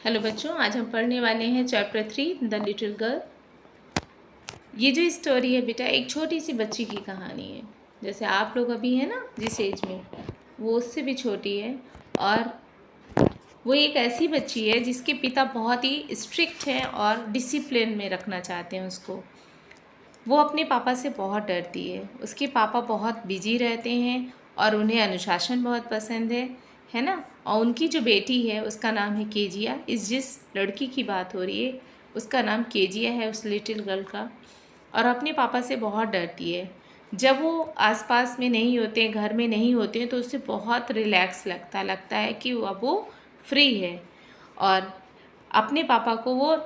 Hello बच्चों, आज हम पढ़ने वाले हैं चैप्टर 3 द लिटिल गर्ल। ये जो स्टोरी है बेटा, एक छोटी सी बच्ची की कहानी है। जैसे आप लोग अभी हैं ना जिस एज में, वो उससे भी छोटी है। और वो एक ऐसी बच्ची है जिसके पिता बहुत ही स्ट्रिक्ट हैं और डिसिप्लिन में रखना चाहते हैं उसको। वो अपने पापा से बहुत डरती है। उसके पापा बहुत बिजी रहते हैं और उन्हें अनुशासन बहुत पसंद है ना। और उनकी जो बेटी है उसका नाम है केजिया। इस जिस लड़की की बात हो रही है उसका नाम केजिया है, उस लिटिल गर्ल का। और अपने पापा से बहुत डरती है। जब वो आसपास में नहीं होते, घर में नहीं होते हैं, तो उसे बहुत रिलैक्स लगता है कि अब वो फ्री है। और अपने पापा को वो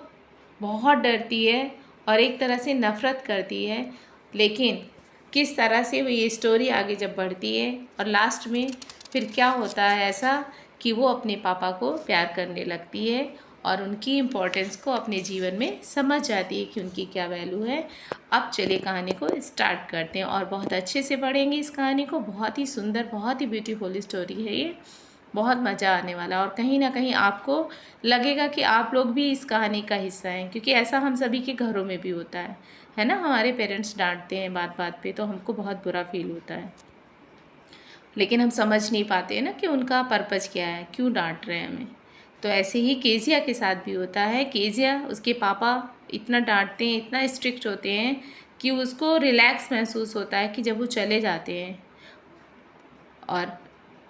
बहुत डरती है और एक तरह से नफ़रत करती है। लेकिन किस तरह से वो ये स्टोरी आगे जब बढ़ती है और लास्ट में फिर क्या होता है ऐसा कि वो अपने पापा को प्यार करने लगती है और उनकी इम्पोर्टेंस को अपने जीवन में समझ जाती है कि उनकी क्या वैल्यू है। अब चलिए कहानी को स्टार्ट करते हैं और बहुत अच्छे से पढ़ेंगे इस कहानी को। बहुत ही सुंदर, बहुत ही ब्यूटीफुल स्टोरी है ये। बहुत मज़ा आने वाला और कहीं ना कहीं आपको लगेगा कि आप लोग भी इस कहानी का हिस्सा हैं, क्योंकि ऐसा हम सभी के घरों में भी होता है ना। हमारे पेरेंट्स डांटते हैं बात बात पे तो हमको बहुत बुरा फील होता है, लेकिन हम समझ नहीं पाते हैं ना कि उनका पर्पज़ क्या है, क्यों डांट रहे हैं हमें। तो ऐसे ही केजिया के साथ भी होता है। केजिया, उसके पापा इतना डांटते हैं, इतना स्ट्रिक्ट होते हैं कि उसको रिलैक्स महसूस होता है कि जब वो चले जाते हैं। और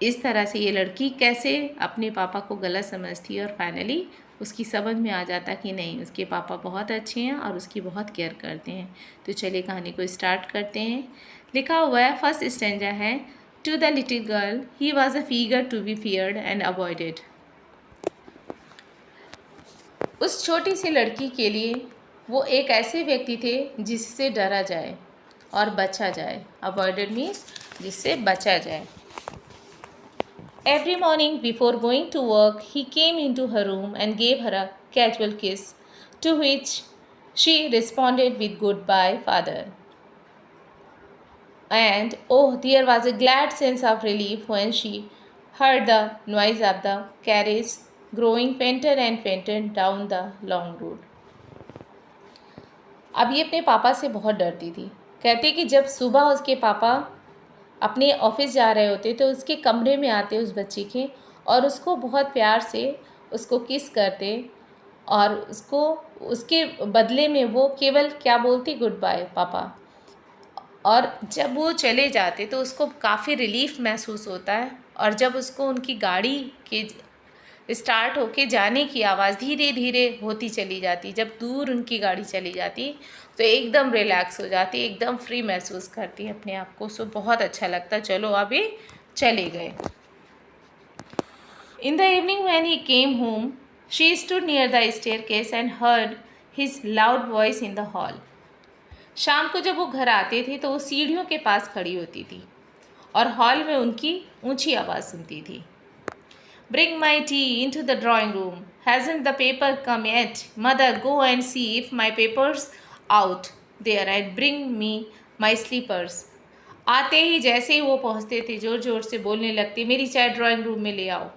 इस तरह से ये लड़की कैसे अपने पापा को गलत समझती है और फाइनली उसकी समझ में आ जाता कि नहीं, उसके पापा बहुत अच्छे हैं और उसकी बहुत केयर करते हैं। तो चलिए कहानी को स्टार्ट करते हैं। लिखा हुआ है, फर्स्ट स्टैंजा है, to the little girl he was a figure to be feared and avoided. उस छोटी सी लड़की के लिए वो एक ऐसे व्यक्ति थे जिससे डरा जाए और बचा जाए। अवॉइडेड मीन्स जिससे बचा जाए। Every morning before going to work, he came into her room and gave her a casual kiss, to which she responded with "Goodbye, father." And oh, there was a glad sense of relief when she heard the noise of the carriage growing fainter and fainter down the long road. अब ये अपने पापा से बहुत डरती थी। कहती कि जब सुबह उसके पापा अपने ऑफिस जा रहे होते तो उसके कमरे में आते उस बच्ची के और उसको बहुत प्यार से उसको किस करते और उसको उसके बदले में वो केवल क्या बोलती, गुड बाय पापा। और जब वो चले जाते तो उसको काफ़ी रिलीफ महसूस होता है। और जब उसको उनकी गाड़ी के स्टार्ट होके जाने की आवाज़ धीरे धीरे होती चली जाती, जब दूर उनकी गाड़ी चली जाती तो एकदम रिलैक्स हो जाती, एकदम फ्री महसूस करती है अपने आप को। सो बहुत अच्छा लगता, चलो अभी चले गए। In the evening when he came home she stood near the staircase and heard his loud voice in the hall. शाम को जब वो घर आते थे तो वो सीढ़ियों के पास खड़ी होती थी और हॉल में उनकी ऊंची आवाज़ सुनती थी। Bring my tea into the drawing room. Hasn't the paper come yet? Mother, go and see if my paper's out there and bring me my slippers. आते ही जैसे ही वो पहुँचते थे ज़ोर ज़ोर से बोलने लगती, मेरी चाय ड्राइंग रूम में ले आओ।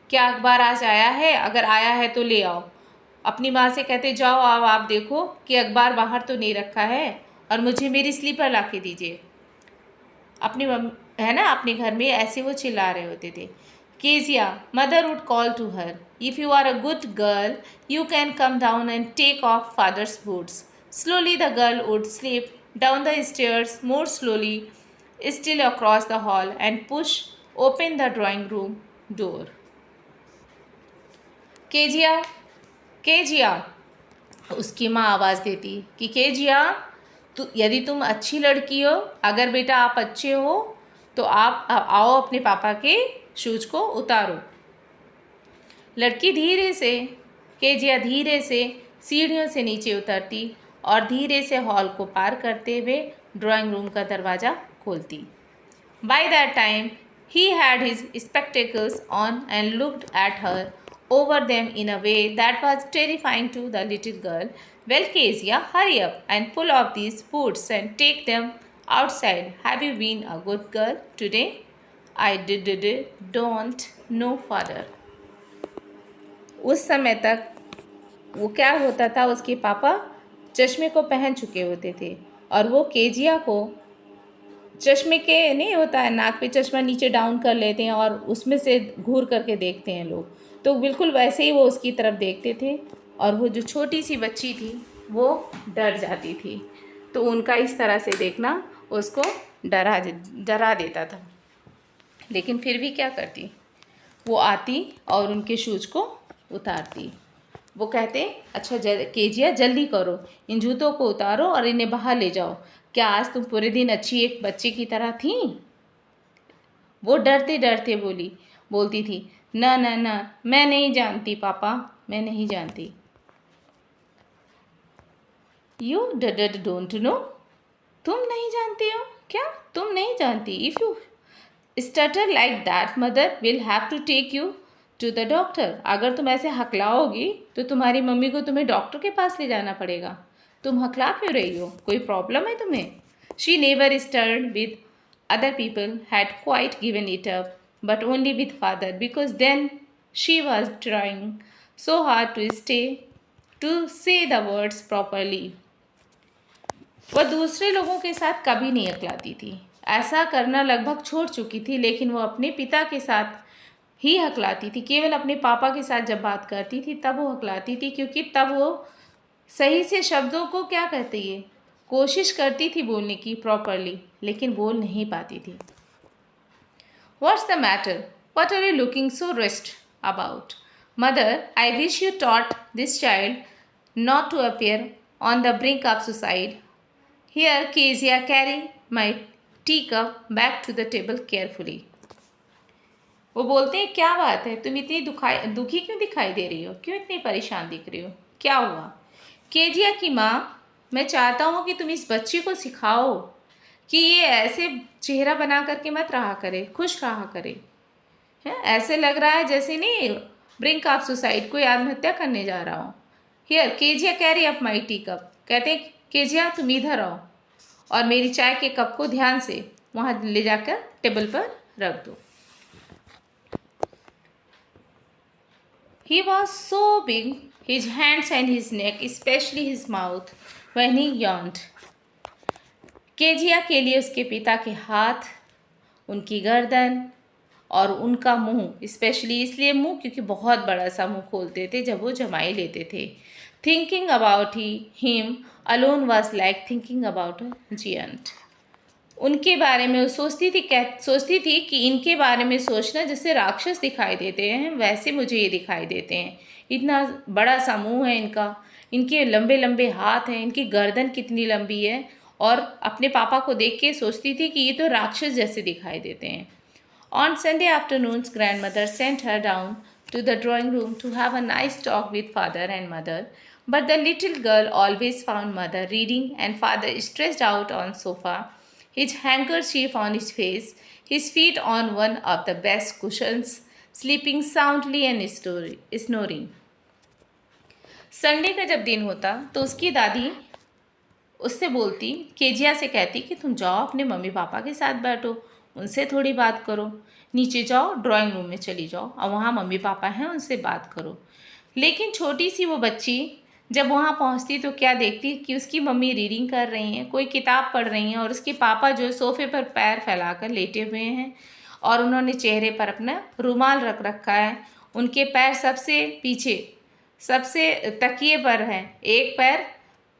क्या अखबार आज आया है? अगर आया है तो ले आओ। अपनी माँ से कहते, जाओ आओ आप देखो कि अखबार बाहर तो नहीं रखा है और मुझे मेरी स्लीपर ला के दीजिए। अपनी मम्मी है ना, अपने घर में ऐसे वो चिल्ला रहे होते थे। Kezia, mother would call to her, if you are a good girl, you can come down and take off father's boots. Slowly the girl would slip down the stairs more slowly, still across the hall and push open the drawing room door. Kezia, Kezia, उसकी माँ आवाज़ देती कि Kezia, यदि तुम अच्छी लड़की हो, अगर बेटा आप अच्छे हो तो आप आओ अपने पापा के शूज को उतारो। लड़की धीरे से, केजिया धीरे से सीढ़ियों से नीचे उतरती और धीरे से हॉल को पार करते हुए ड्राइंग रूम का दरवाज़ा खोलती। By that time he had his spectacles on and looked at her over them in a way that was terrifying to the little girl. Well, Kezia, hurry up and pull off these boots and take them outside. Have you been a good girl today? I don't know, father. उस समय तक वो क्या होता था, उसके पापा चश्मे को पहन चुके होते थे और वो केजिया को चश्मे के नहीं होता है, नाक पे चश्मा नीचे डाउन कर लेते हैं और उसमें से घूर करके देखते हैं लोग, तो बिल्कुल वैसे ही वो उसकी तरफ देखते थे और वो जो छोटी सी बच्ची थी वो डर जाती थी। तो उनका इस तरह से देखना उसको डरा देता था। लेकिन फिर भी क्या करती, वो आती और उनके शूज़ को उतारती। वो कहते अच्छा केजिया जल्दी करो, इन जूतों को उतारो और इन्हें बाहर ले जाओ। क्या आज तुम पूरे दिन अच्छी एक बच्चे की तरह थी? वो डरते डरते बोलती थी, ना ना ना, मैं नहीं जानती पापा, मैं नहीं जानती। यू डोंट नो, तुम नहीं जानती हो क्या? तुम नहीं जानती? If you stutter like that mother will have to take you to the doctor. अगर तुम ऐसे हकलाओगी तो तुम्हारी मम्मी को तुम्हें डॉक्टर के पास ले जाना पड़ेगा। तुम हकला क्यों रही हो? कोई प्रॉब्लम है तुम्हें? She never stuttered with other people had quite given it up, but only with father, because then she was trying so hard to say the words properly. वह दूसरे लोगों के साथ कभी नहीं हकलाती थी, ऐसा करना लगभग छोड़ चुकी थी, लेकिन वह अपने पिता के साथ ही हकलाती थी। केवल अपने पापा के साथ जब बात करती थी तब वो हकलाती थी, क्योंकि तब वो सही से शब्दों को क्या कहती है, कोशिश करती थी बोलने की प्रॉपरली, लेकिन बोल नहीं पाती थी। What's the matter? What are you looking so rest about? Mother, I wish you taught this child not to appear on the brink of suicide. Here, Kezia, carry my teacup back to the table carefully. वो बोलते हैं क्या बात है, तुम इतनी दुखी क्यों दिखाई दे रही हो, क्यों इतनी परेशान दिख रही हो, क्या हुआ? केजिया की माँ, मैं चाहता हूँ कि तुम इस बच्ची को सिखाओ कि ये ऐसे चेहरा बना करके मत रहा करे, खुश रहा करे। है ऐसे लग रहा है जैसे नहीं ब्रिंक ऑफ सुसाइड, कोई आत्महत्या करने जा रहा हो। Here Kezia carry up my tea cup, कहते हैं केजिया तुम इधर आओ और मेरी चाय के कप को ध्यान से वहाँ ले जाकर टेबल पर रख दो। He was so big, his hands and his neck, especially his mouth, when he yawned. Kezia के लिए उसके पिता के हाथ, उनकी गर्दन और उनका मुंह, स्पेशली इसलिए मुंह क्योंकि बहुत बड़ा सा मुंह खोलते थे जब वो जमाई लेते थे। Thinking about him alone was like thinking about a giant. उनके बारे में वो सोचती थी कि इनके बारे में सोचना जैसे राक्षस दिखाई देते हैं वैसे मुझे ये दिखाई देते हैं। इतना बड़ा सा मुँह है इनका, इनके लंबे लंबे हाथ हैं, इनकी गर्दन कितनी लंबी है, और अपने पापा को देख के सोचती थी कि ये तो राक्षस जैसे दिखाई देते हैं। On Sunday afternoons grandmother sent her down to the drawing room to have a nice talk with father and mother, but the little girl always found mother reading and father stretched out on sofa, his handkerchief on his face, his feet on one of the best cushions, sleeping soundly and snoring. Sunday का जब दिन होता तो उसकी दादी उससे बोलती, Kezia से कहती कि तुम जाओ अपने मम्मी पापा के साथ बैठो, उनसे थोड़ी बात करो, नीचे जाओ ड्राइंग रूम में चली जाओ और वहाँ मम्मी पापा हैं उनसे बात करो। लेकिन छोटी सी वो बच्ची जब वहाँ पहुँचती तो क्या देखती कि उसकी मम्मी रीडिंग कर रही हैं, कोई किताब पढ़ रही हैं, और उसके पापा जो सोफ़े पर पैर फैलाकर लेटे हुए हैं और उन्होंने चेहरे पर अपना रुमाल रख रखा है। उनके पैर सबसे पीछे सबसे तकिए पर हैं, एक पैर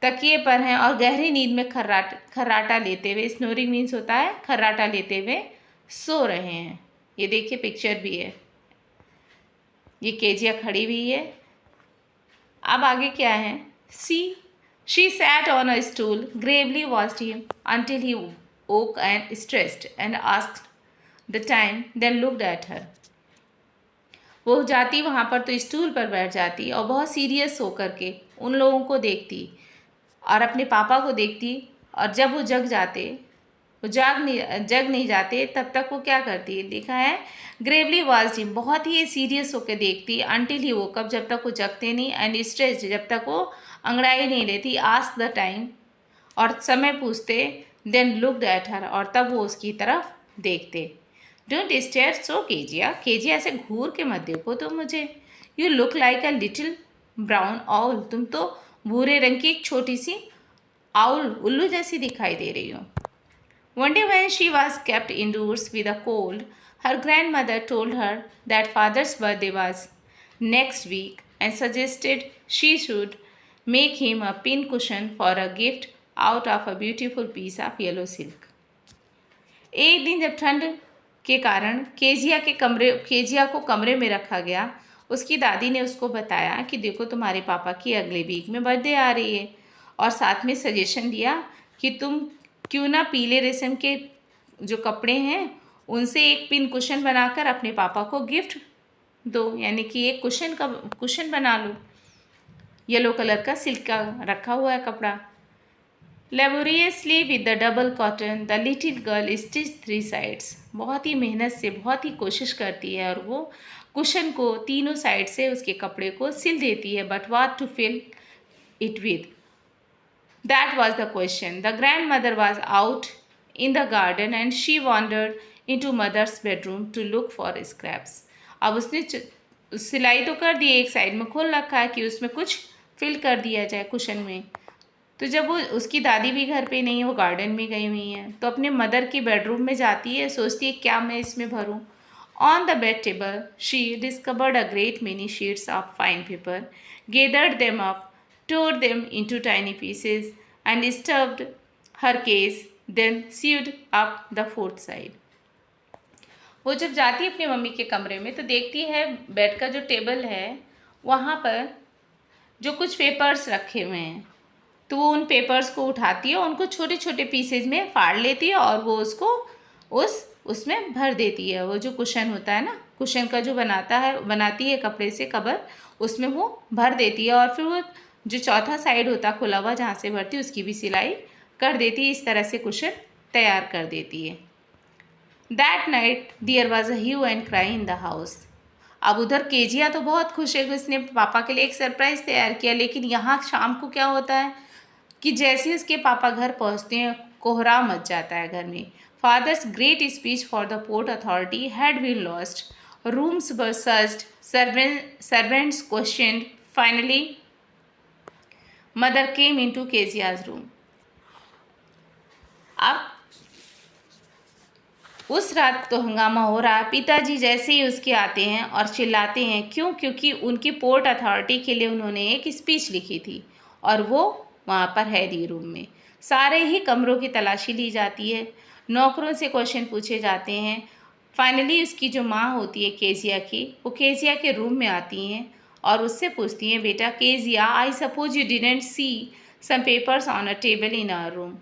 तकिए पर हैं और गहरी नींद में खर्राटा लेते हुए, स्नोरिंग मीन्स होता है खर्राटा लेते हुए सो रहे हैं। ये देखिए पिक्चर भी है, ये केजिया खड़ी हुई है। अब आगे क्या है, she sat on a stool, gravely watched him until he woke and stretched and asked the time, then looked at her. वो जाती वहाँ पर तो स्टूल पर बैठ जाती और बहुत सीरियस होकर के उन लोगों को देखती और अपने पापा को देखती, और जब वो वो जग नहीं जाते तब तक वो क्या करती, लिखा है ग्रेवली वॉच्ड हिम, बहुत ही सीरियस होकर देखती, अंटिल ही वोक अप, जब तक वो जगते नहीं, एंड स्ट्रेच्ड, जब तक वो अंगड़ाई नहीं लेती, आस्क द टाइम, और समय पूछते, देन लुक्ड एट हर, और तब वो उसकी तरफ देखते। Don't stare so Kezia, Kezia ऐसे घूर के मत देखो तुम मुझे, you look like a little brown owl, तुम तो भूरे रंग की एक छोटी सी आउल उल्लू जैसी दिखाई दे रही हो। One day when she was kept indoors with a cold, her grandmother told her that father's birthday was next week and suggested she should make him a pin cushion for a gift out of a beautiful piece of yellow silk. एक दिन जब ठंड के कारण Kezia को कमरे में रखा गया, उसकी दादी ने उसको बताया कि देखो तुम्हारे पापा की अगले वीक में बर्थडे आ रही है, और साथ में सजेशन दिया कि तुम क्यों ना पीले रेशम के जो कपड़े हैं उनसे एक पिन कुशन बनाकर अपने पापा को गिफ्ट दो, यानी कि एक कुशन बना लो। येलो कलर का सिल्क का रखा हुआ है कपड़ा। Laboriously with the double cotton the little girl stitch 3 sides, बहुत ही मेहनत से बहुत ही कोशिश करती है और वो कुशन को तीनों साइड से उसके कपड़े को सिल देती है, but what to fill it with, that was the question. The grandmother was out in the garden and she wandered into mother's bedroom to look for scraps. अब उसने सिलाई तो कर दी, एक साइड में खोल रखा है कि उसमें कुछ फिल कर दिया जाए कुशन में। तो जब वो उसकी दादी भी घर पे नहीं है, वो गार्डन में गई हुई हैं, तो अपने मदर की बेडरूम में जाती है, सोचती है क्या मैं इसमें भरूं। On the bed table she discovered a great many sheets of fine paper, gathered them up, tore them into tiny pieces and stuffed her case, then sewed up the fourth side. वो जब जाती है अपनी mummy के कमरे में तो देखती है बेड का जो टेबल है वहाँ पर जो कुछ पेपर्स रखे हुए हैं, तो वो उन पेपर्स को उठाती है, उनको छोटे छोटे पीसेज में फाड़ लेती है और वो उसको उसमें भर देती है। वो जो कुशन होता है ना, कुशन का जो बनाती है कपड़े से कवर, उसमें वो भर देती है और फिर वो जो चौथा साइड होता है खुला हुआ जहाँ से भरती है उसकी भी सिलाई कर देती है। इस तरह से कुशन तैयार कर देती है। That night there was a hue and cry in the house. अब उधर केजिया तो बहुत खुश है कि उसने पापा के लिए एक सरप्राइज़ तैयार किया, लेकिन यहाँ शाम को क्या होता है कि जैसे ही उसके पापा घर पहुँचते हैं कोहराम मच जाता है घर में। Father's great speech for the port authority had been lost, rooms were searched, servants questioned, finally mother came into Kezia's room. अब उस रात तो हंगामा हो रहा है। पिताजी जैसे ही उसके आते हैं और चिल्लाते हैं, क्योंकि उनकी पोर्ट अथॉरिटी के लिए उन्होंने एक स्पीच लिखी थी और वो वहाँ पर है दी रूम में। सारे ही कमरों की तलाशी ली जाती है, नौकरों से क्वेश्चन पूछे जाते हैं। फाइनली उसकी जो माँ होती है केजिया की, वो केजिया के रूम में आती हैं और उससे पूछती हैं, बेटा Kezia, I suppose you didn't see some papers on a table in our room,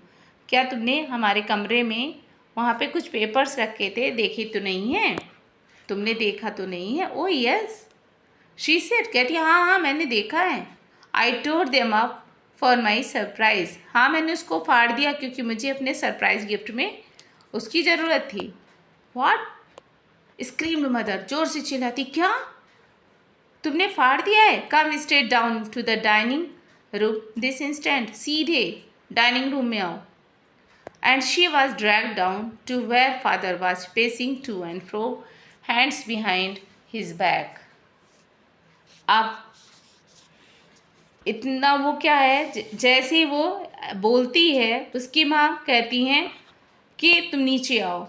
क्या तुमने हमारे कमरे में वहाँ पे कुछ पेपर्स रखे थे, देखे तो नहीं है, तुमने देखा तो नहीं है? ओ यस शी सेड, कहती हाँ मैंने देखा है। I tore them up for my surprise, हाँ मैंने उसको फाड़ दिया क्योंकि मुझे अपने सरप्राइज़ गिफ्ट में उसकी ज़रूरत थी। व्हाट, स्क्रीम्ड मदर, जोर से चिल्लाती, क्या तुमने फाड़ दिया है? Come straight down to the dining room this instant, सीधे डाइनिंग रूम में आओ। And she was dragged down to where father was pacing to and fro, hands behind his back. अब इतना वो क्या है, जैसे ही वो बोलती है उसकी माँ कहती हैं कि तुम नीचे आओ,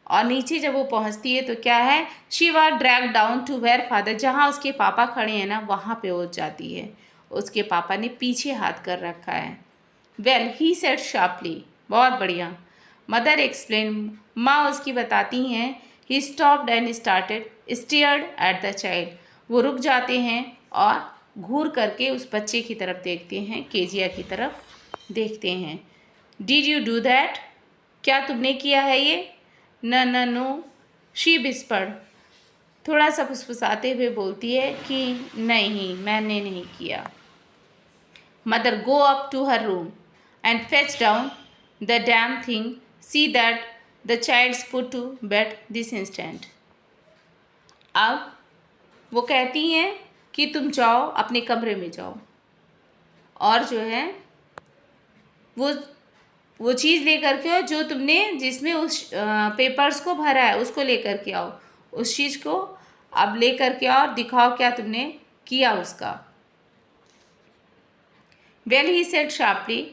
और नीचे जब वो पहुँचती है तो क्या है, she was drag down to where father, जहाँ उसके पापा खड़े हैं ना वहाँ पे पहुँच जाती है। उसके पापा ने पीछे हाथ कर रखा है। वेल ही सेड शार्पली, बहुत बढ़िया। मदर एक्सप्लेन, माँ उसकी बताती हैं। He stopped and stared at the child, वो रुक जाते हैं और घूर करके उस बच्चे की तरफ देखते हैं, केजिया की तरफ देखते हैं। डिड यू डू दैट, क्या तुमने किया है ये? न नो शी विस्पर्ड, थोड़ा सा फुसफुसाते हुए बोलती है कि नहीं मैंने नहीं किया। Mother go up to her room and fetch down the damn thing, see that the child's put to bed this instant. अब वो कहती हैं कि तुम जाओ अपने कमरे में जाओ और जो है वो चीज़ लेकर के आओ जो तुमने जिसमें उस पेपर्स को भरा है उसको लेकर के आओ, उस चीज़ को अब लेकर के आओ और दिखाओ क्या तुमने किया उसका। वेल ही सेड शार्पली,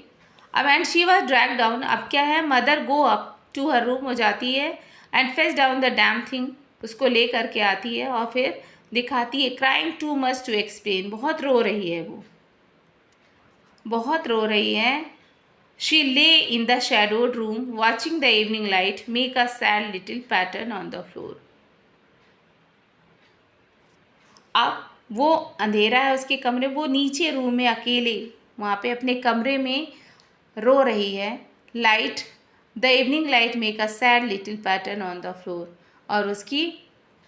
अब and she was drag down, अब क्या है, mother go up to her room, हो जाती है, and fetch down the damn thing, उसको ले करके आती है और फिर दिखाती है, crying too much to explain, बहुत रो रही है वो, बहुत रो रही है। शी ले in the shadowed room watching the evening light make a sad little pattern on the floor. अब वो अंधेरा है उसके कमरे, वो नीचे रूम में अकेले वहाँ पे अपने कमरे में रो रही है। Light, the evening light make a sad little pattern on the floor, और उसकी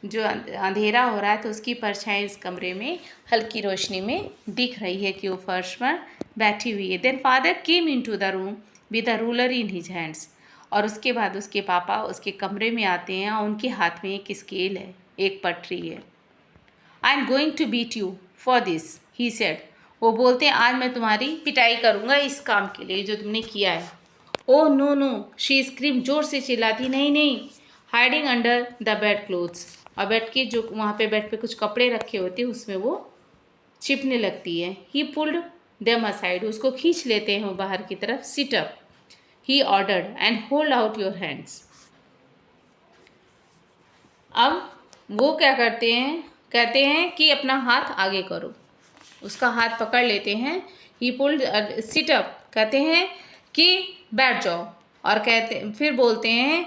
जो अंधेरा हो रहा है तो उसकी परछाई इस कमरे में हल्की रोशनी में दिख रही है कि वो फर्श पर बैठी हुई है। Then father came into the room with a ruler in his hands, और उसके बाद उसके पापा उसके कमरे में आते हैं और उनके हाथ में एक स्केल है, एक पटरी है। I am going to beat you for this, he said, वो बोलते हैं आज मैं तुम्हारी पिटाई करूँगा इस काम के लिए जो तुमने किया है। Oh no no, she scream, जोर से चिल्लाती, नहीं नहीं, hiding under the bed clothes, और बेड के जो वहाँ पे बेड पे कुछ कपड़े रखे होते हैं उसमें वो छिपने लगती है। ही पुल्ड देम असाइड, उसको खींच लेते हैं वो बाहर की तरफ। Sit up, he ordered, and hold out your hands. अब वो क्या करते हैं, कहते हैं कि अपना हाथ आगे करो, उसका हाथ पकड़ लेते हैं। ही पुल्ड, सिट अप कहते हैं कि बैठ जाओ, और कहते फिर बोलते हैं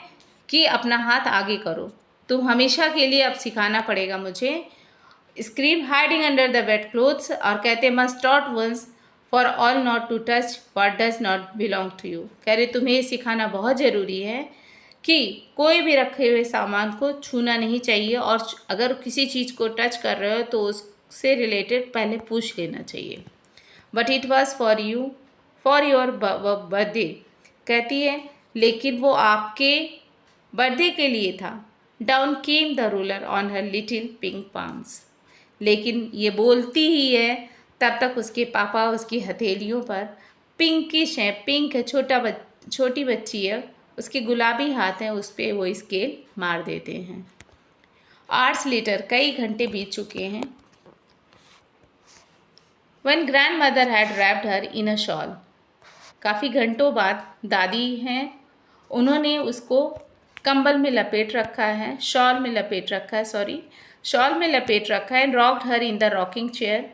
कि अपना हाथ आगे करो, तुम हमेशा के लिए अब सिखाना पड़ेगा मुझे। Scream hiding under the bed clothes, और कहते must not once for all not to touch what does not belong to you, कह रहे तुम्हें ये सिखाना बहुत ज़रूरी है कि कोई भी रखे हुए सामान को छूना नहीं चाहिए, और अगर किसी चीज़ को टच कर रहे हो तो उससे रिलेटेड पहले पूछ लेना चाहिए। But it was for you, for your birthday, कहती है लेकिन वो आपके बर्थडे के लिए था। Down came the ruler on her little pink palms, लेकिन ये बोलती ही है तब तक उसके पापा उसकी हथेलियों पर, पिंकिश है, पिंक है, छोटी बच्ची है, उसके गुलाबी हाथ हैं, उस पर वो स्केल मार देते हैं। आवर्स लेटर, कई घंटे बीत चुके हैं। One grand mother had wrapped her in a shawl, काफ़ी घंटों बाद दादी हैं, उन्होंने उसको कंबल में लपेट रखा है, शॉल में लपेट रखा है, सॉरी, शॉल में लपेट रखा है। And rocked her in the rocking chair,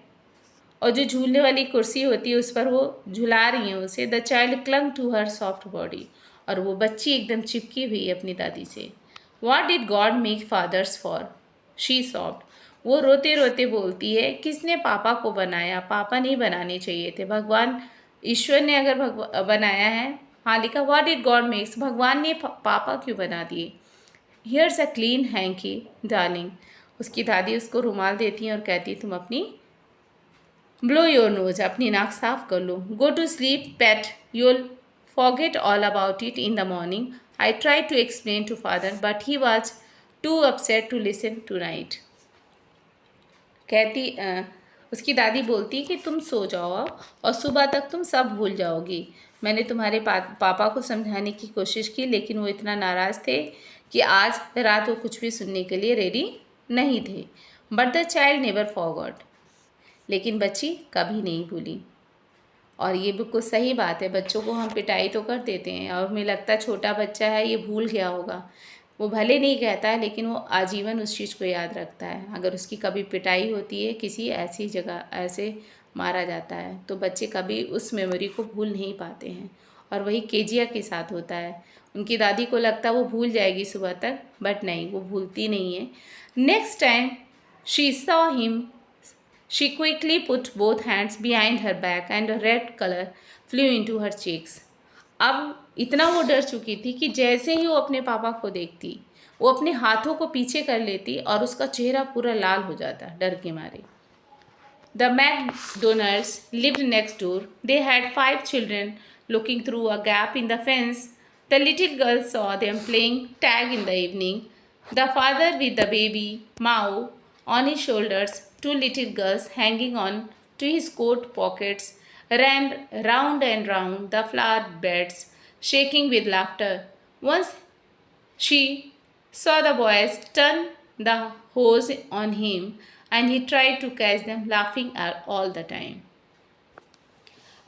और जो झूलने वाली कुर्सी होती है उस पर वो झुला रही हैं उसे। The child clung to her soft body, और वो बच्ची एकदम चिपकी हुई है अपनी दादी से। What did God make fathers for, she soft, वो रोते रोते बोलती है किसने पापा को बनाया, पापा नहीं बनाने चाहिए थे, भगवान ईश्वर ने अगर बनाया है। हाँ लिखा, व्हाट डिड गॉड मेक्स, भगवान ने पापा क्यों बना दिए। Here's a clean hanky darling, उसकी दादी उसको रुमाल देती हैं और कहती तुम अपनी ब्लो योर नोज, अपनी नाक साफ कर लो। Go to sleep pet, you'll forget all about it in the morning. I try to explain to father but he was too upset to listen tonight, कहती उसकी दादी बोलती कि तुम सो जाओ और सुबह तक तुम सब भूल जाओगी। मैंने तुम्हारे पापा को समझाने की कोशिश की लेकिन वो इतना नाराज़ थे कि आज रात वो कुछ भी सुनने के लिए रेडी नहीं थे। But the child never forgot, लेकिन बच्ची कभी नहीं भूली। और ये बिल्कुल सही बात है, बच्चों को हम पिटाई तो कर देते हैं और हमें लगता है छोटा बच्चा है ये भूल गया होगा, वो भले नहीं कहता है लेकिन वो आजीवन उस चीज़ को याद रखता है। अगर उसकी कभी पिटाई होती है, किसी ऐसी जगह ऐसे मारा जाता है, तो बच्चे कभी उस मेमोरी को भूल नहीं पाते हैं। और वही केजिया के साथ होता है, उनकी दादी को लगता है वो भूल जाएगी सुबह तक, बट नहीं, वो भूलती नहीं है। Next time she saw him, she quickly put both hands behind her back and a red color flew into her cheeks. अब इतना वो डर चुकी थी कि जैसे ही वो अपने पापा को देखती वो अपने हाथों को पीछे कर लेती और उसका चेहरा पूरा लाल हो जाता डर के मारे। The McDonalds lived next door. They had 5 children. Looking through a gap in the fence, the little girl saw them playing tag in the evening. The father with the baby, Mao, on his shoulders, 2 little girls hanging on to his coat pockets, ran round and round the flower beds, shaking with laughter. Once she saw the boys turn the hose on him and he tried to catch them laughing all the time.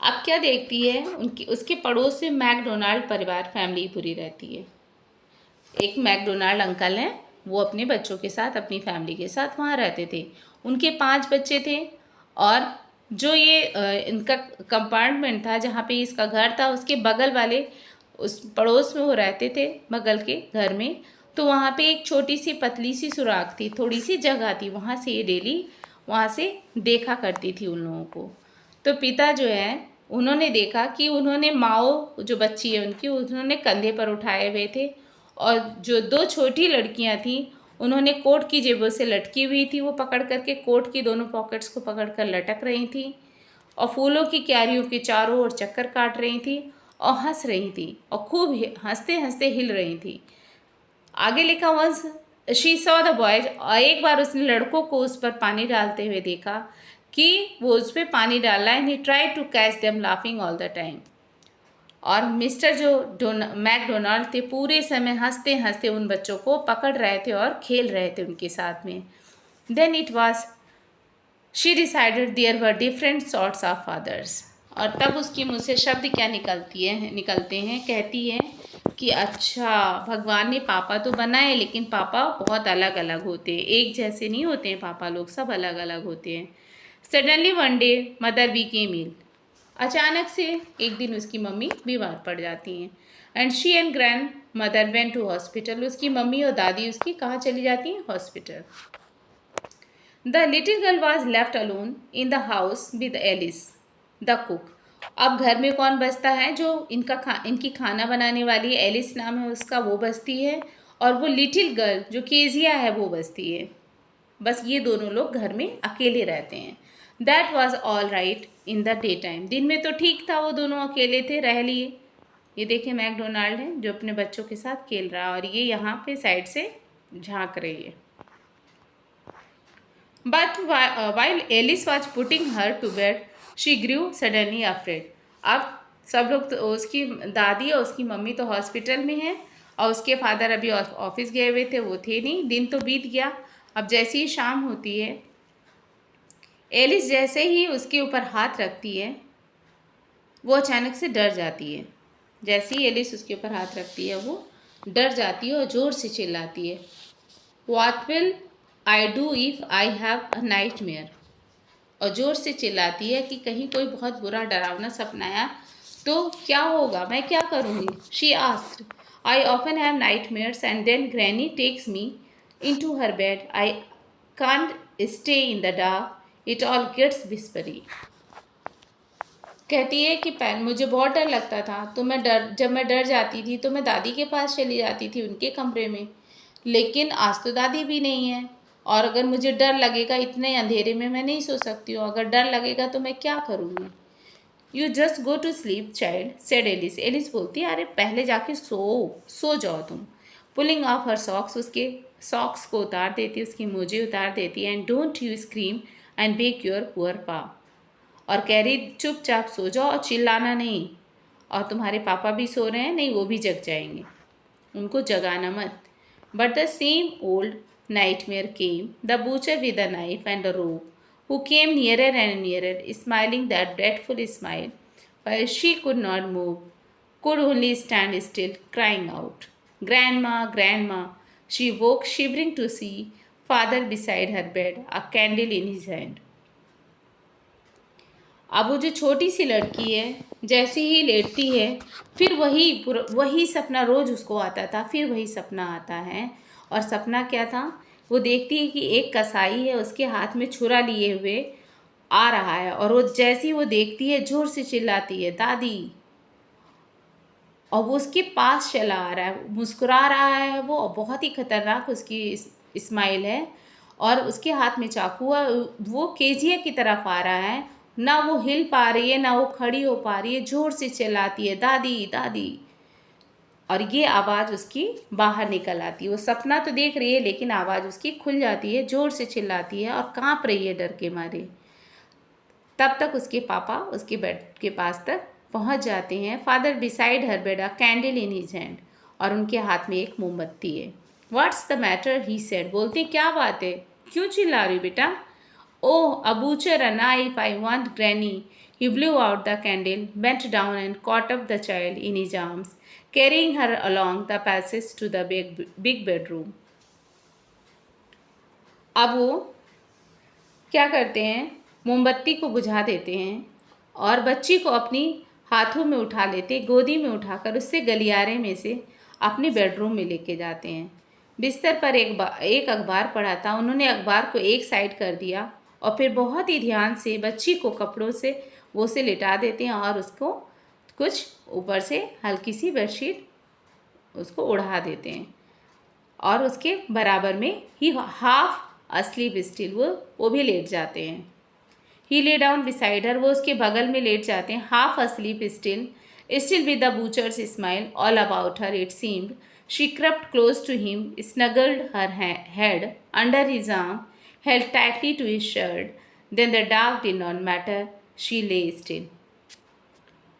अब क्या देखती है, उनकी उसके पड़ोस में McDonald परिवार family पूरी रहती है। एक मैकडोनाल्ड अंकल हैं, वो अपने बच्चों के साथ, अपनी फैमिली के साथ वहाँ रहते थे। उनके 5 बच्चे थे और जो ये इनका कंपार्टमेंट था जहाँ पे इसका घर था, उसके बगल वाले उस पड़ोस में वो रहते थे, बगल के घर में। तो वहाँ पे एक छोटी सी पतली सी सुराख थी, थोड़ी सी जगह थी, वहाँ से ये डेली वहाँ से देखा करती थी उन लोगों को। तो पिता जो है, उन्होंने देखा कि उन्होंने माओ जो बच्ची है उनकी, उन्होंने कंधे पर उठाए हुए थे और जो 2 छोटी लड़कियां थीं उन्होंने कोट की जेबों से लटकी हुई थी, वो पकड़ करके कोट की दोनों पॉकेट्स को पकड़ कर लटक रही थी और फूलों की क्यारियों के चारों ओर चक्कर काट रही थी और हंस रही थी और खूब हंसते हंसते हिल रही थी। आगे लिखा once she saw the boys, और एक बार उसने लड़कों को उस पर पानी डालते हुए देखा कि वो उस पर पानी डाल रहा है। And he tried to catch them laughing all the time. और मिस्टर जो मैकडोनाल्ड थे पूरे समय हंसते हंसते उन बच्चों को पकड़ रहे थे और खेल रहे थे उनके साथ में। Then it was she decided there were different sorts of fathers. और तब उसके मुँह से शब्द क्या निकलते हैं, कहती है कि अच्छा, भगवान ने पापा तो बनाए लेकिन पापा बहुत अलग अलग होते हैं, एक जैसे नहीं होते हैं पापा लोग, सब अलग अलग होते हैं। Suddenly one day mother became ill. अचानक से एक दिन उसकी मम्मी बीमार पड़ जाती हैं। And she and grandmother went to hospital. उसकी मम्मी और दादी उसकी कहाँ चली जाती हैं? Hospital. The little girl was left alone in the house with Alice the cook. अब घर में कौन बचता है? जो इनकी खाना बनाने वाली एलिस नाम है उसका, वो बचती है, और वो लिटिल गर्ल जो केजिया है वो बचती है। बस ये दोनों लोग घर में अकेले रहते हैं। That was all right in the day time. दिन में तो ठीक था, वो दोनों अकेले थे, रह लिए। ये देखिए मैकडोनाल्ड है जो अपने बच्चों के साथ खेल रहा है और ये यहाँ पे साइड से झांक रही है। But while Alice was putting her to bed she grew suddenly afraid. अब सब लोग तो, उसकी दादी और उसकी मम्मी तो हॉस्पिटल में हैं और उसके फादर अभी ऑफिस गए हुए थे, वो थे नहीं। दिन तो बीत गया। अब जैसे ही शाम होती है, एलिस जैसे ही उसके ऊपर हाथ रखती है, वो अचानक से डर जाती है। जैसे ही एलिस उसके ऊपर हाथ रखती है, वो डर जाती है और ज़ोर से चिल्लाती है, what will I do if I have a nightmare. और ज़ोर से चिल्लाती है कि कहीं कोई बहुत बुरा डरावना सपना आया तो क्या होगा, मैं क्या करूँगी। She asked, I often have nightmares and then granny takes me in to her bed, I can't stay in the dark, it all gets whispery. कहती है कि मुझे बहुत डर लगता था तो जब मैं डर जाती थी तो मैं दादी के पास चली जाती थी उनके कमरे में, लेकिन आज तो दादी भी नहीं है और अगर मुझे डर लगेगा, इतने अंधेरे में मैं नहीं सो सकती हूँ, अगर डर लगेगा तो मैं क्या करूँगी। You just go to sleep child said Alice. Alice बोलती है, अरे पहले जाके सो जाओ तुम। पुलिंग ऑफ हर सॉक्स, उसके सॉक्स को उतार देती, उसकी मोजे उतार देती है। And don't you scream and wake your poor pa. और कह रही चुपचाप सो जाओ और चिल्लाना नहीं, और तुम्हारे पापा भी सो रहे हैं, नहीं वो भी जग जाएंगे, उनको जगाना मत। But the same old nightmare came, the butcher with a knife and a rope, who came nearer and nearer, smiling that dreadful smile, while she could not move, could only stand still, crying out, Grandma, Grandma. She woke shivering to see father beside her bed, a candle in his hand. अब वो जो छोटी सी लड़की है जैसे ही लेटती है, फिर वही सपना रोज़ उसको आता था, फिर वही सपना आता है। और सपना क्या था? वो देखती है कि एक कसाई है उसके हाथ में छुरा लिए हुए आ रहा है, और वो जैसे ही वो देखती है ज़ोर से चिल्लाती है, दादी। और वो उसके पास चला आ रहा है, मुस्कुरा रहा है वो, बहुत ही खतरनाक उसकी स्माइल है, और उसके हाथ में चाकू है। वो केजिया की तरफ आ रहा है, ना वो हिल पा रही है ना वो खड़ी हो पा रही है, ज़ोर से चिल्लाती है, दादी दादी। और ये आवाज़ उसकी बाहर निकल आती है। वो सपना तो देख रही है लेकिन आवाज़ उसकी खुल जाती है, ज़ोर से चिल्लाती है और काँप रही है डर के मारे। तब तक उसके पापा उसके बेड के पास तक पहुंच जाते हैं। Father beside her bed, a candle in his hand, और उनके हाथ में एक मोमबत्ती है। What's the matter, he said. बोलते क्या बात है, क्यों चिल्ला रही बेटा? Oh, a butcher, a knife, I want Granny. He blew out the candle, bent down and caught up the child in his arms, carrying her along the passage to the big bedroom. अब वो क्या करते हैं, मोमबत्ती को बुझा देते हैं और बच्ची को अपनी हाथों में उठा लेते, गोदी में उठाकर उससे गलियारे में से अपने बेडरूम में लेके जाते हैं। बिस्तर पर एक अखबार पड़ा था। उन्होंने अखबार को एक साइड कर दिया और फिर बहुत ही ध्यान से बच्ची को कपड़ों से वो से लिटा देते हैं और उसको कुछ ऊपर से हल्की सी बेडशीट उसको उड़ा देते हैं और उसके बराबर में ही हाफ अस्लीप स्टिल वो भी लेट जाते हैं। ही ले डाउन बिसाइड हर, वो उसके बगल में लेट जाते हैं, half asleep still with the butcher's smile all about her it seemed. She crept close to him, snuggled her head under his arm, held tightly to his shirt. Then the dark did not matter. She lay still.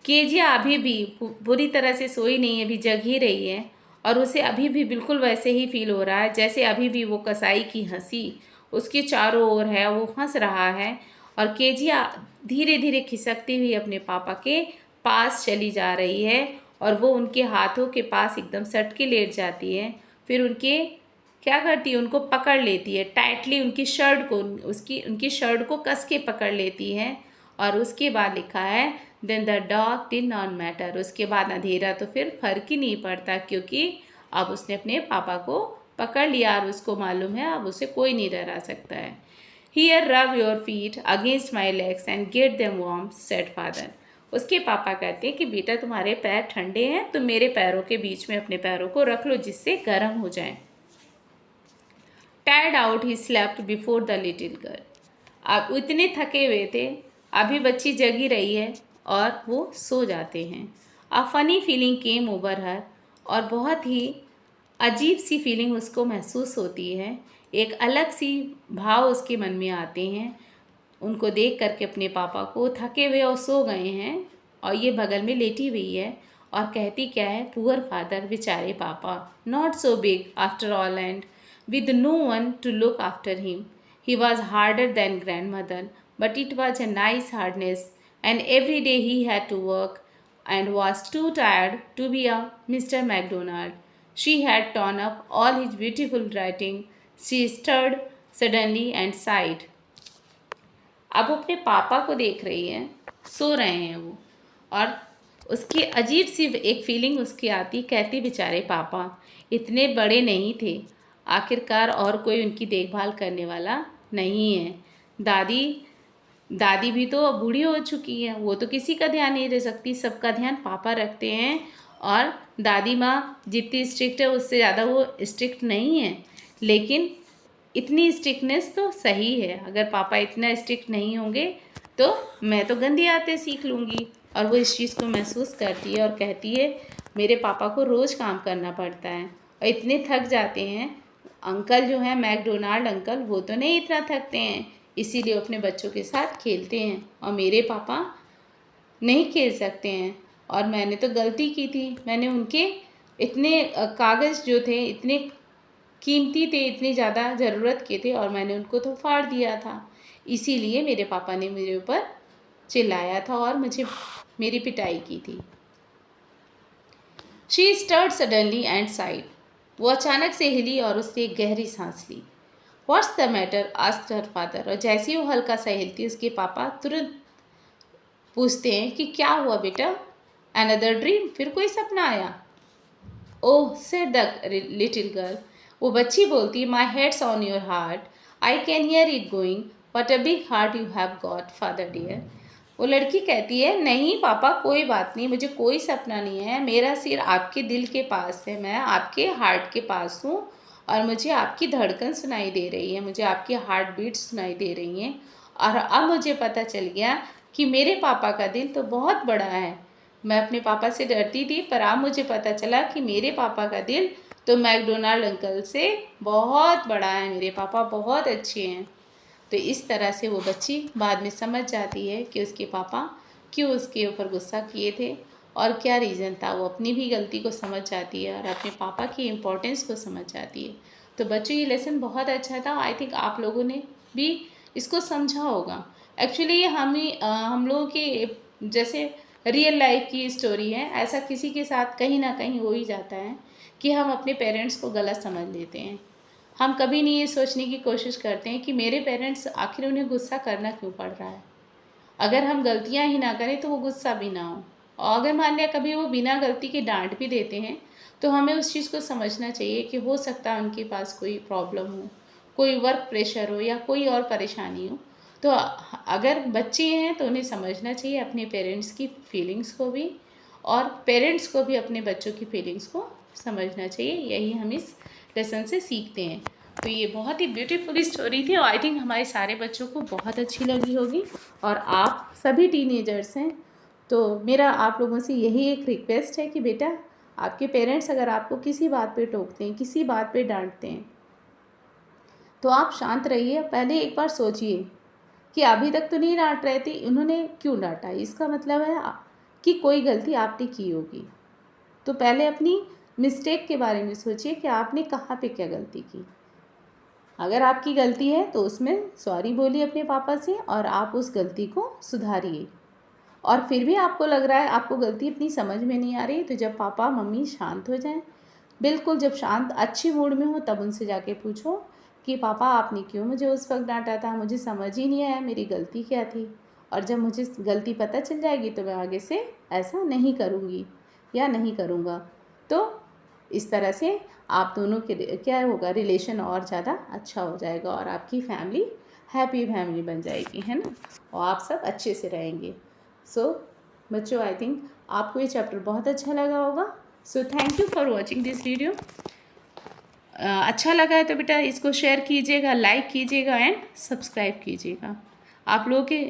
Kezia अभी भी बुरी तरह से सोई नहीं है, अभी जग ही रही है और उसे अभी भी बिल्कुल वैसे ही फील हो रहा है जैसे अभी भी वो कसाई की हंसी उसके चारों ओर है, वो हंस रहा है। और केजिया धीरे धीरे खिसकती हुई अपने पापा के पास चली जा रही है और वो उनके हाथों के पास एकदम सट के लेट जाती है। फिर उनके क्या करती है, उनको पकड़ लेती है टाइटली, उनकी शर्ट को कस के पकड़ लेती है। और उसके बाद लिखा है then the dark did not matter, उसके बाद अंधेरा तो फिर फर्क ही नहीं पड़ता क्योंकि अब उसने अपने पापा को पकड़ लिया और उसको मालूम है अब उसे कोई नहीं डरा सकता है। Here rub your feet against my legs and get them warm said father. उसके पापा कहते हैं कि बेटा तुम्हारे पैर ठंडे हैं, तुम मेरे पैरों के बीच में अपने पैरों को रख लो जिससे गर्म हो जाए। Tired out he slept before the little girl. अब इतने थके हुए थे, अभी बच्ची जगी रही है और वो सो जाते हैं। A funny feeling came over हर, और बहुत ही अजीब सी फीलिंग उसको महसूस होती है, एक अलग सी भाव उसके मन में आते हैं उनको देख करके अपने पापा को, थके हुए और सो गए हैं और ये बगल में लेटी हुई है और कहती क्या है, पुअर फादर, बेचारे पापा, not so big after all and with no one to look after him. He was harder than grandmother, but it was a nice hardness, and every day he had to work and was too tired to be a Mr. McDonald. She had torn up all his beautiful writing. She stirred suddenly and sighed. अब वो अपने पापा को देख रही है, सो रहे हैं वो, और उसकी अजीब सी एक फीलिंग उसकी आती, कहती बेचारे पापा इतने बड़े नहीं थे, आखिरकार और कोई उनकी देखभाल करने वाला नहीं है। दादी भी तो अब बूढ़ी हो चुकी है, वो तो किसी का ध्यान नहीं रख सकती, सबका ध्यान पापा रखते हैं। और दादी माँ जितनी स्ट्रिक्ट है उससे ज़्यादा वो स्ट्रिक्ट नहीं है, लेकिन इतनी स्ट्रिक्टनेस तो सही है। अगर पापा इतना स्ट्रिक्ट नहीं होंगे तो मैं तो गंदी आदतें सीख लूँगी। और वो इस चीज़ को महसूस करती है और कहती है मेरे पापा को रोज़ काम करना पड़ता है और इतने थक जाते हैं। अंकल जो हैं मैकडोनाल्ड अंकल, वो तो नहीं इतना थकते हैं, इसीलिए अपने बच्चों के साथ खेलते हैं और मेरे पापा नहीं खेल सकते हैं। और मैंने तो गलती की थी, मैंने उनके इतने कागज़ जो थे इतने कीमती थे, इतनी ज़्यादा ज़रूरत के थे और मैंने उनको तो फाड़ दिया था, इसीलिए मेरे पापा ने मेरे ऊपर चिल्लाया था और मुझे मेरी पिटाई की थी। She stirred suddenly and sighed, वो अचानक से हिली और उसने एक गहरी सांस ली। What's the matter asked her father, और जैसे ही वो हल्का सा हिलती उसके पापा तुरंत पूछते हैं कि क्या हुआ बेटा, अनदर ड्रीम, फिर कोई सपना आया। Oh said the little girl, वो बच्ची बोलती है, my head's on your heart, I can hear it going, what a big heart you have got father dear. वो लड़की कहती है, नहीं पापा कोई बात नहीं, मुझे कोई सपना नहीं है, मेरा सिर आपके दिल के पास है, मैं आपके हार्ट के पास हूँ और मुझे आपकी धड़कन सुनाई दे रही है, मुझे आपकी हार्ट बीट सुनाई दे रही हैं। और अब मुझे पता चल गया कि मेरे पापा का दिल तो बहुत बड़ा है। मैं अपने पापा से डरती थी, पर अब मुझे पता चला कि मेरे पापा का दिल तो मैकडोनाल्ड अंकल से बहुत बड़ा है, मेरे पापा बहुत अच्छे हैं। तो इस तरह से वो बच्ची बाद में समझ जाती है कि उसके पापा क्यों उसके ऊपर गुस्सा किए थे और क्या रीज़न था। वो अपनी भी गलती को समझ जाती है और अपने पापा की इम्पोर्टेंस को समझ जाती है। तो बच्चों ये लेसन बहुत अच्छा था। आई थिंक आप लोगों ने भी इसको समझा होगा। एक्चुअली ये हम लोगों की जैसे रियल लाइफ की स्टोरी है, ऐसा किसी के साथ कहीं ना कहीं हो ही जाता है कि हम अपने पेरेंट्स को गलत समझ लेते हैं। हम कभी नहीं ये सोचने की कोशिश करते हैं कि मेरे पेरेंट्स आखिर उन्हें गुस्सा करना क्यों पड़ रहा है। अगर हम गलतियां ही ना करें तो वो गुस्सा भी ना हो, और अगर मान लिया कभी वो बिना गलती के डांट भी देते हैं तो हमें उस चीज़ को समझना चाहिए कि हो सकता है उनके पास कोई प्रॉब्लम हो, कोई वर्क प्रेशर हो या कोई और परेशानी हो। तो अगर बच्चे हैं तो उन्हें समझना चाहिए अपने पेरेंट्स की फीलिंग्स को भी, और पेरेंट्स को भी अपने बच्चों की फीलिंग्स को समझना चाहिए। यही हम इस लेसन से सीखते हैं। तो ये बहुत ही ब्यूटीफुल स्टोरी थी और आई थिंक हमारे सारे बच्चों को बहुत अच्छी लगी होगी। और आप सभी टीनेजर्स हैं तो मेरा आप लोगों से यही एक रिक्वेस्ट है कि बेटा, आपके पेरेंट्स अगर आपको किसी बात पे टोकते हैं, किसी बात पे डांटते हैं, तो आप शांत रहिए। पहले एक बार सोचिए कि अभी तक तो नहीं डांट रहे थे, उन्होंने क्यों डांटा। इसका मतलब है कि कोई गलती आपने की होगी। तो पहले अपनी मिस्टेक के बारे में सोचिए कि आपने कहाँ पे क्या गलती की। अगर आपकी गलती है तो उसमें सॉरी बोलिए अपने पापा से और आप उस गलती को सुधारिए। और फिर भी आपको लग रहा है आपको गलती अपनी समझ में नहीं आ रही, तो जब पापा मम्मी शांत हो जाएं, बिल्कुल जब शांत अच्छी मूड में हो, तब उनसे जाके पूछो कि पापा आपने क्यों मुझे उस वक्त डांटा था, मुझे समझ ही नहीं आया मेरी गलती क्या थी। और जब मुझे गलती पता चल जाएगी तो मैं आगे से ऐसा नहीं करूँगी या नहीं करूँगा। तो इस तरह से आप दोनों के क्या होगा, रिलेशन और ज़्यादा अच्छा हो जाएगा और आपकी फैमिली हैप्पी फैमिली बन जाएगी, है ना, और आप सब अच्छे से रहेंगे। सो बच्चों, आई थिंक आपको ये चैप्टर बहुत अच्छा लगा होगा। सो thank you for watching this video. अच्छा लगा है तो बेटा इसको शेयर कीजिएगा, लाइक कीजिएगा एंड सब्सक्राइब कीजिएगा। आप लोगों के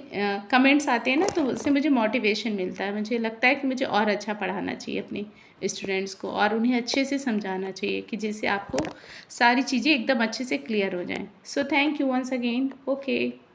कमेंट्स आते हैं ना, तो उससे मुझे मोटिवेशन मिलता है। मुझे लगता है कि मुझे और अच्छा पढ़ाना चाहिए अपने स्टूडेंट्स को और उन्हें अच्छे से समझाना चाहिए कि जिससे आपको सारी चीज़ें एकदम अच्छे से क्लियर हो जाएं। So thank you once again. Okay.